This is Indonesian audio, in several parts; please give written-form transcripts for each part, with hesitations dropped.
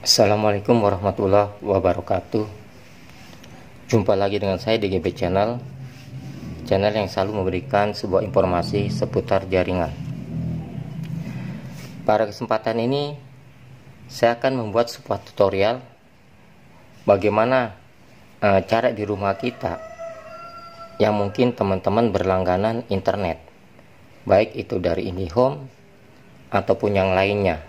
Assalamualaikum warahmatullahi wabarakatuh. Jumpa lagi dengan saya di GB Channel yang selalu memberikan sebuah informasi seputar jaringan. Pada kesempatan ini saya akan membuat sebuah tutorial bagaimana cara di rumah kita yang mungkin teman-teman berlangganan internet, baik itu dari IndiHome ataupun yang lainnya.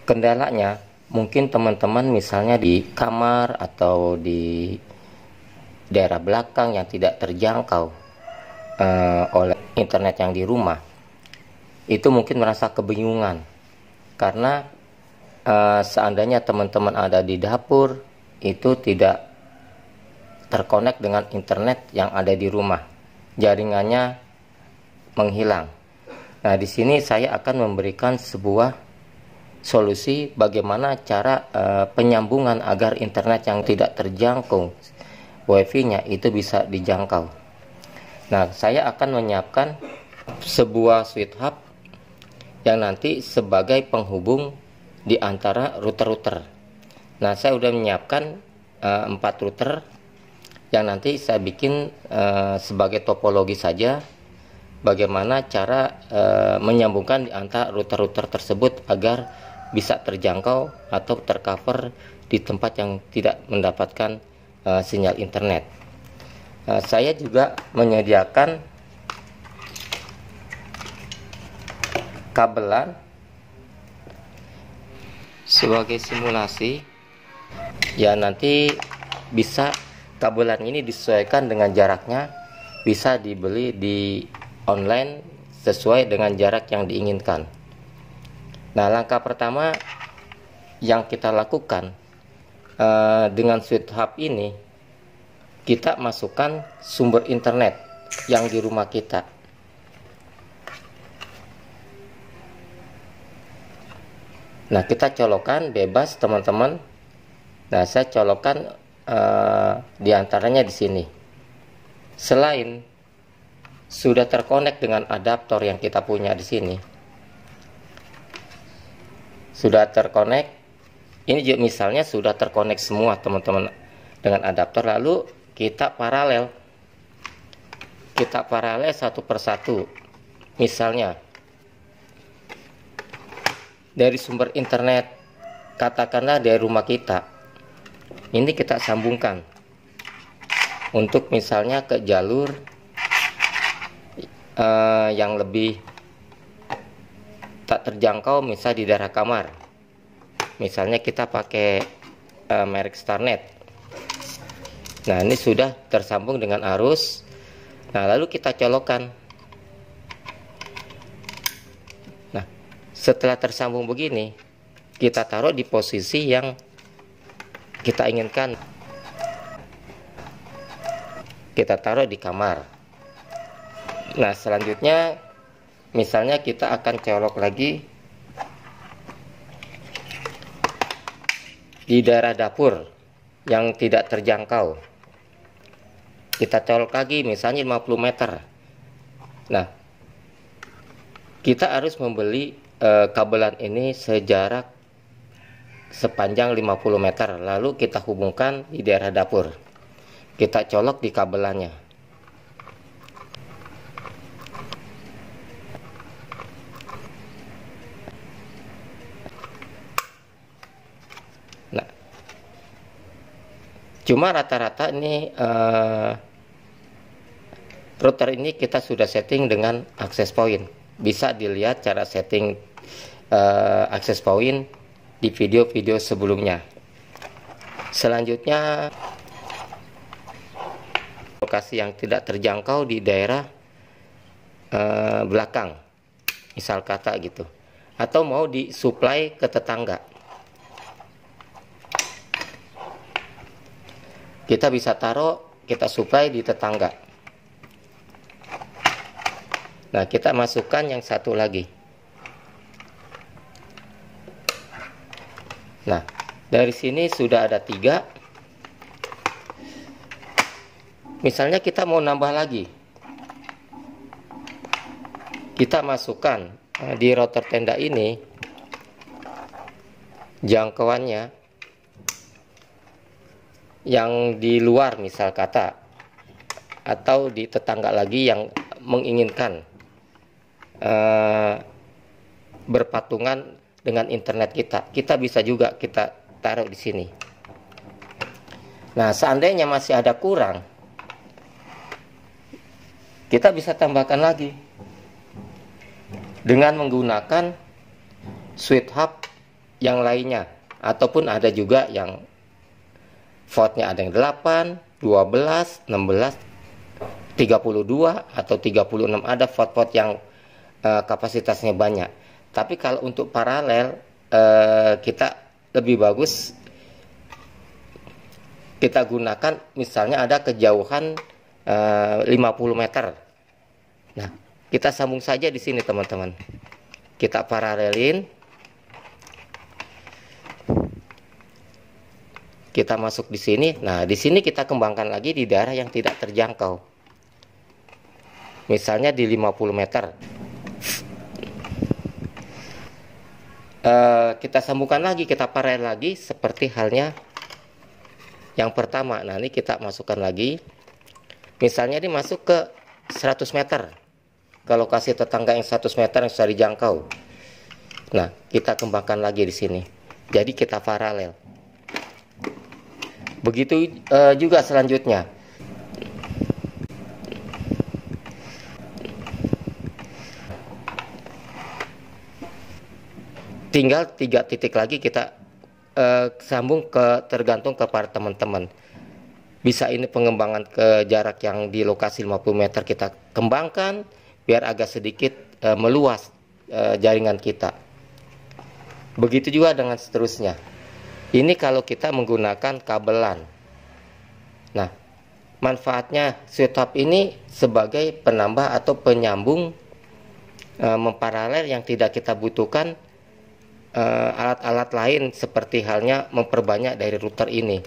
Kendalanya mungkin teman-teman misalnya di kamar atau di daerah belakang yang tidak terjangkau oleh internet yang di rumah, itu mungkin merasa kebingungan karena seandainya teman-teman ada di dapur itu tidak terkonek dengan internet yang ada di rumah, jaringannya menghilang. Nah, di sini saya akan memberikan sebuah solusi bagaimana cara penyambungan agar internet yang tidak terjangkau wifi-nya itu bisa dijangkau. Nah, saya akan menyiapkan sebuah switch hub yang nanti sebagai penghubung di antara router-router. Nah, saya sudah menyiapkan 4 router yang nanti saya bikin sebagai topologi saja bagaimana cara menyambungkan di antara router-router tersebut agar bisa terjangkau atau tercover di tempat yang tidak mendapatkan sinyal internet. Saya juga menyediakan kabelan sebagai simulasi. Ya, nanti bisa kabelan ini disesuaikan dengan jaraknya, bisa dibeli di online sesuai dengan jarak yang diinginkan. Nah, langkah pertama yang kita lakukan dengan switch hub ini, kita masukkan sumber internet yang di rumah kita. Nah, kita colokkan bebas teman-teman. Nah, saya colokkan di antaranya di sini. Selain sudah terkonek dengan adaptor yang kita punya di sini, sudah terkonek, ini juga misalnya sudah terkonek semua teman-teman dengan adaptor, lalu kita paralel satu persatu. Misalnya dari sumber internet, katakanlah dari rumah kita, ini kita sambungkan untuk misalnya ke jalur yang lebih tak terjangkau, misal di daerah kamar. Misalnya kita pakai merek Starnet. Nah, ini sudah tersambung dengan arus. Nah, lalu kita colokkan. Nah, setelah tersambung begini, kita taruh di posisi yang kita inginkan. Kita taruh di kamar. Nah, selanjutnya misalnya kita akan colok lagi di daerah dapur yang tidak terjangkau. Kita colok lagi misalnya 50 meter. Nah, kita harus membeli kabelan ini sejarak sepanjang 50 meter. Lalu kita hubungkan di daerah dapur. Kita colok di kabelannya. Nah, cuma rata-rata ini router ini kita sudah setting dengan access point. Bisa dilihat cara setting access point di video-video sebelumnya. Selanjutnya, lokasi yang tidak terjangkau di daerah belakang, misal kata gitu, atau mau disuplai ke tetangga. Kita bisa taruh, kita suplai di tetangga. Nah, kita masukkan yang satu lagi. Nah, dari sini sudah ada 3. Misalnya kita mau nambah lagi, kita masukkan di router tenda ini jangkauannya yang di luar misal kata, atau di tetangga lagi yang menginginkan berpatungan dengan internet kita bisa juga kita taruh di sini. Nah, seandainya masih ada kurang, kita bisa tambahkan lagi dengan menggunakan switch hub yang lainnya, ataupun ada juga yang voltnya ada yang 8, 12, 16, 32 atau 36, ada volt-volt yang kapasitasnya banyak. Tapi kalau untuk paralel, kita lebih bagus kita gunakan misalnya ada kejauhan 50 meter. Nah, kita sambung saja di sini teman-teman. Kita paralelin. Kita masuk di sini. Nah, di sini kita kembangkan lagi di daerah yang tidak terjangkau. Misalnya di 50 meter. Kita sambungkan lagi, kita paralel lagi seperti halnya yang pertama. Nah, ini kita masukkan lagi. Misalnya ini masuk ke 100 meter. Ke lokasi tetangga yang 100 meter yang sudah dijangkau. Nah, kita kembangkan lagi di sini. Jadi kita paralel. Begitu juga selanjutnya. Tinggal 3 titik lagi kita sambung tergantung kepada teman-teman. Bisa ini pengembangan ke jarak yang di lokasi 50 meter kita kembangkan biar agak sedikit meluas jaringan kita. Begitu juga dengan seterusnya. Ini kalau kita menggunakan kabelan. Nah, manfaatnya switch hub ini sebagai penambah atau penyambung memparalel yang tidak kita butuhkan alat-alat lain, seperti halnya memperbanyak dari router ini.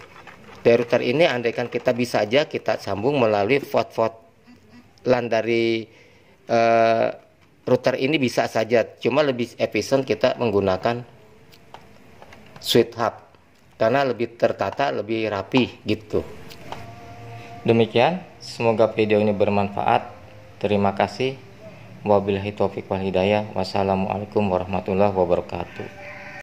Dari router ini andaikan kita bisa aja kita sambung melalui volt LAN dari router ini bisa saja, cuma lebih efisien kita menggunakan switch hub karena lebih tertata, lebih rapi gitu. Demikian, semoga video ini bermanfaat. Terima kasih. Wabillahi taufiq wal hidayah. Wassalamualaikum warahmatullahi wabarakatuh.